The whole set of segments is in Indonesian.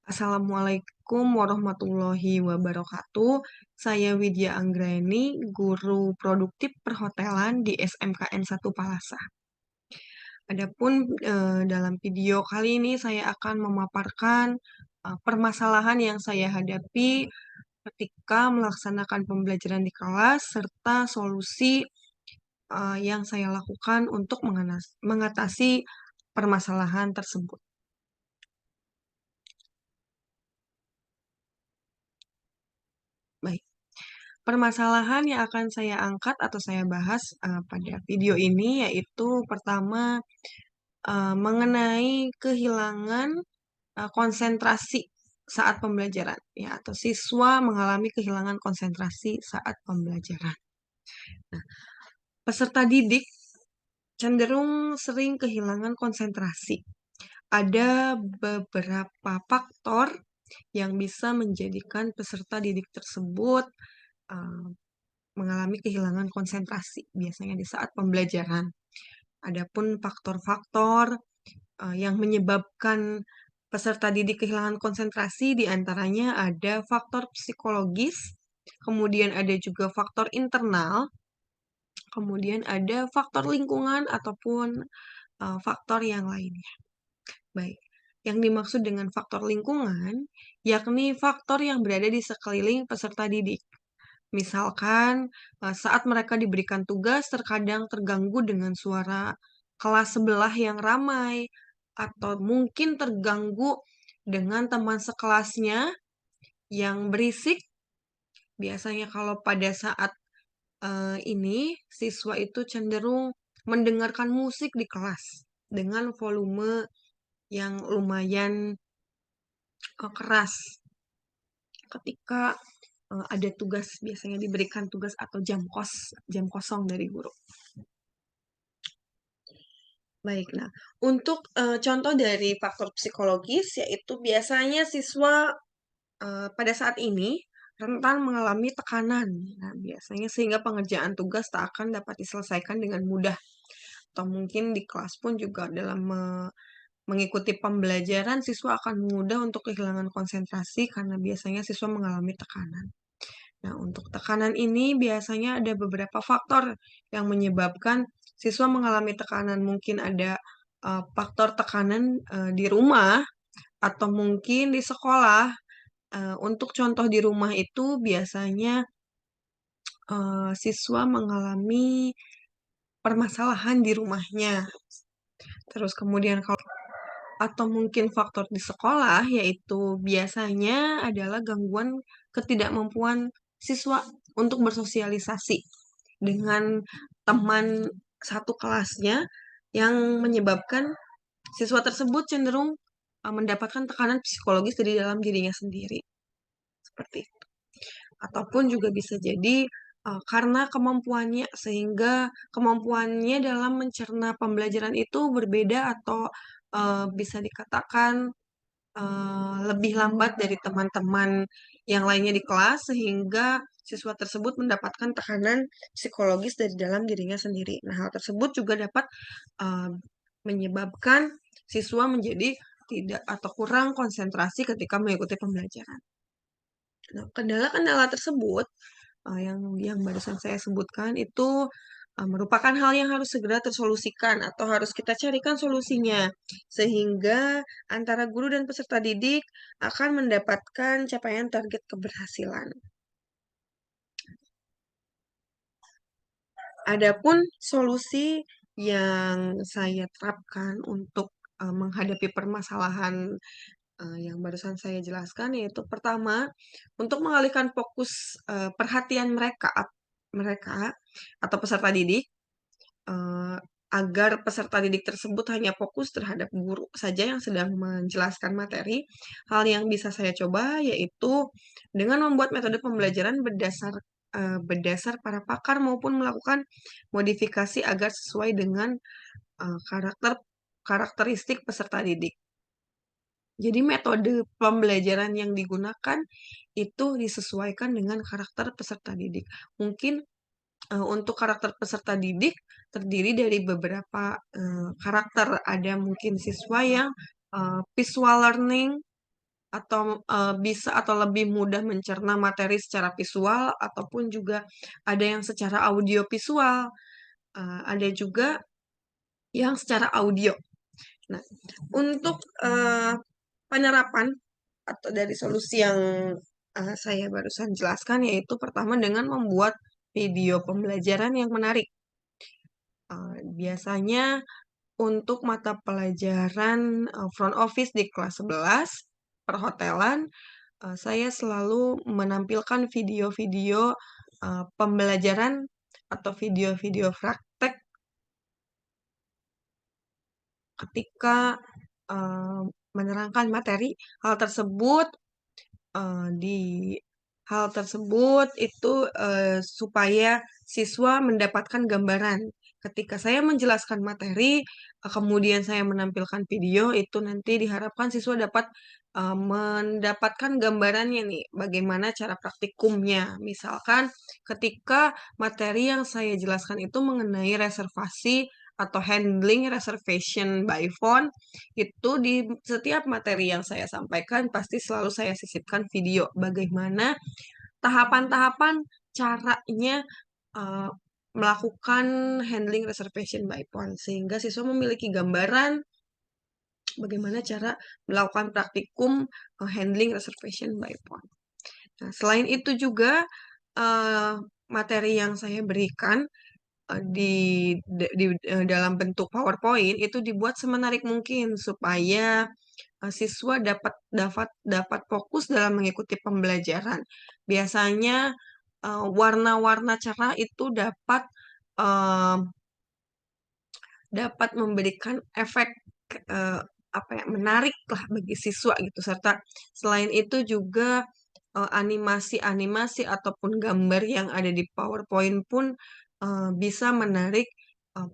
Assalamualaikum warahmatullahi wabarakatuh. Saya Widya Anggreni, guru produktif perhotelan di SMKN 1 Palasa. Adapun dalam video kali ini saya akan memaparkan permasalahan yang saya hadapi ketika melaksanakan pembelajaran di kelas serta solusi yang saya lakukan untuk mengatasi permasalahan tersebut. Baik. Permasalahan yang akan saya angkat atau saya bahas pada video ini yaitu pertama mengenai kehilangan konsentrasi saat pembelajaran ya atau siswa mengalami kehilangan konsentrasi saat pembelajaran. Nah, peserta didik cenderung sering kehilangan konsentrasi. Ada beberapa faktor yang bisa menjadikan peserta didik tersebut uh, mengalami kehilangan konsentrasi biasanya di saat pembelajaran. Adapun faktor-faktor yang menyebabkan peserta didik kehilangan konsentrasi diantaranya ada faktor psikologis, kemudian ada juga faktor internal, kemudian ada faktor lingkungan ataupun faktor yang lainnya. Baik, yang dimaksud dengan faktor lingkungan yakni faktor yang berada di sekeliling peserta didik. Misalkan saat mereka diberikan tugas terkadang terganggu dengan suara kelas sebelah yang ramai atau mungkin terganggu dengan teman sekelasnya yang berisik. Biasanya kalau pada saat ini siswa itu cenderung mendengarkan musik di kelas dengan volume yang lumayan keras ketika ada tugas, biasanya diberikan tugas atau jam kosong dari guru. Baik, nah untuk contoh dari faktor psikologis yaitu biasanya siswa pada saat ini rentan mengalami tekanan. Nah, biasanya sehingga pengerjaan tugas tak akan dapat diselesaikan dengan mudah. Atau mungkin di kelas pun juga dalam mengikuti pembelajaran siswa akan mudah untuk kehilangan konsentrasi karena biasanya siswa mengalami tekanan. Nah, untuk tekanan ini biasanya ada beberapa faktor yang menyebabkan siswa mengalami tekanan. Mungkin ada faktor tekanan di rumah atau mungkin di sekolah. Untuk contoh di rumah itu biasanya siswa mengalami permasalahan di rumahnya. Terus kemudian kalau atau mungkin faktor di sekolah yaitu biasanya adalah gangguan ketidakmampuan siswa untuk bersosialisasi dengan teman satu kelasnya yang menyebabkan siswa tersebut cenderung mendapatkan tekanan psikologis dari dalam dirinya sendiri. Seperti itu. Ataupun juga bisa jadi karena kemampuannya sehingga kemampuannya dalam mencerna pembelajaran itu berbeda atau bisa dikatakan lebih lambat dari teman-teman yang lainnya di kelas sehingga siswa tersebut mendapatkan tekanan psikologis dari dalam dirinya sendiri. Nah, hal tersebut juga dapat uh, menyebabkan siswa menjadi tidak atau kurang konsentrasi ketika mengikuti pembelajaran. Nah, kendala-kendala tersebut yang barusan saya sebutkan itu merupakan hal yang harus segera tersolusikan atau harus kita carikan solusinya sehingga antara guru dan peserta didik akan mendapatkan capaian target keberhasilan. Adapun solusi yang saya terapkan untuk menghadapi permasalahan yang barusan saya jelaskan yaitu pertama untuk mengalihkan fokus perhatian mereka atau peserta didik eh, agar peserta didik tersebut hanya fokus terhadap guru saja yang sedang menjelaskan materi. Hal yang bisa saya coba yaitu dengan membuat metode pembelajaran berdasar para pakar maupun melakukan modifikasi agar sesuai dengan karakteristik peserta didik. Jadi metode pembelajaran yang digunakan itu disesuaikan dengan karakter peserta didik. Mungkin untuk karakter peserta didik terdiri dari beberapa karakter. Ada mungkin siswa yang visual learning, atau bisa atau lebih mudah mencerna materi secara visual ataupun juga ada yang secara audio visual, ada juga yang secara audio. Nah, untuk penerapan atau dari solusi yang saya barusan jelaskan yaitu pertama dengan membuat video pembelajaran yang menarik. Biasanya untuk mata pelajaran front office di kelas 11 perhotelan, saya selalu menampilkan video-video pembelajaran atau video-video praktek ketika menerangkan materi. Hal tersebut di hal tersebut itu supaya siswa mendapatkan gambaran. Ketika saya menjelaskan materi, kemudian saya menampilkan video, itu nanti diharapkan siswa dapat mendapatkan gambarannya nih, bagaimana cara praktikumnya. Misalkan ketika materi yang saya jelaskan itu mengenai reservasi atau handling reservation by phone, itu di setiap materi yang saya sampaikan pasti selalu saya sisipkan video bagaimana tahapan-tahapan caranya uh, melakukan handling reservation by phone sehingga siswa memiliki gambaran bagaimana cara melakukan praktikum handling reservation by phone. Nah, selain itu juga uh, materi yang saya berikan di dalam bentuk PowerPoint itu dibuat semenarik mungkin supaya siswa dapat dapat dapat fokus dalam mengikuti pembelajaran. Biasanya warna-warna cerah itu dapat eh, dapat memberikan efek eh, apa ya menarik lah bagi siswa gitu serta selain itu juga animasi-animasi ataupun gambar yang ada di PowerPoint pun bisa menarik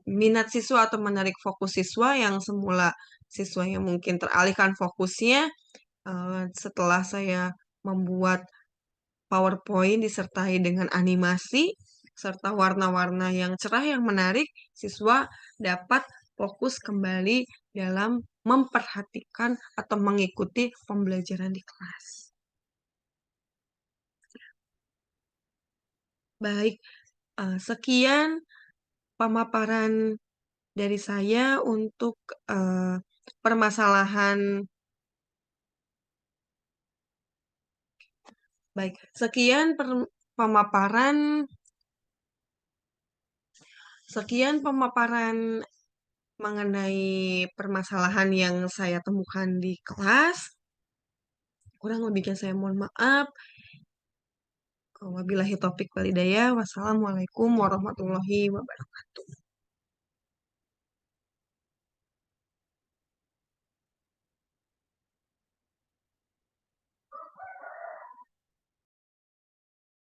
minat siswa atau menarik fokus siswa yang semula siswa yang mungkin teralihkan fokusnya setelah saya membuat PowerPoint disertai dengan animasi serta warna-warna yang cerah yang menarik, siswa dapat fokus kembali dalam memperhatikan atau mengikuti pembelajaran di kelas. Baik, sekian pemaparan dari saya untuk permasalahan. Baik, pemaparan sekian pemaparan mengenai permasalahan yang saya temukan di kelas. Kurang lebihnya saya mohon maaf. Wabillahi taufik walhidayah. Wassalamualaikum warahmatullahi wabarakatuh.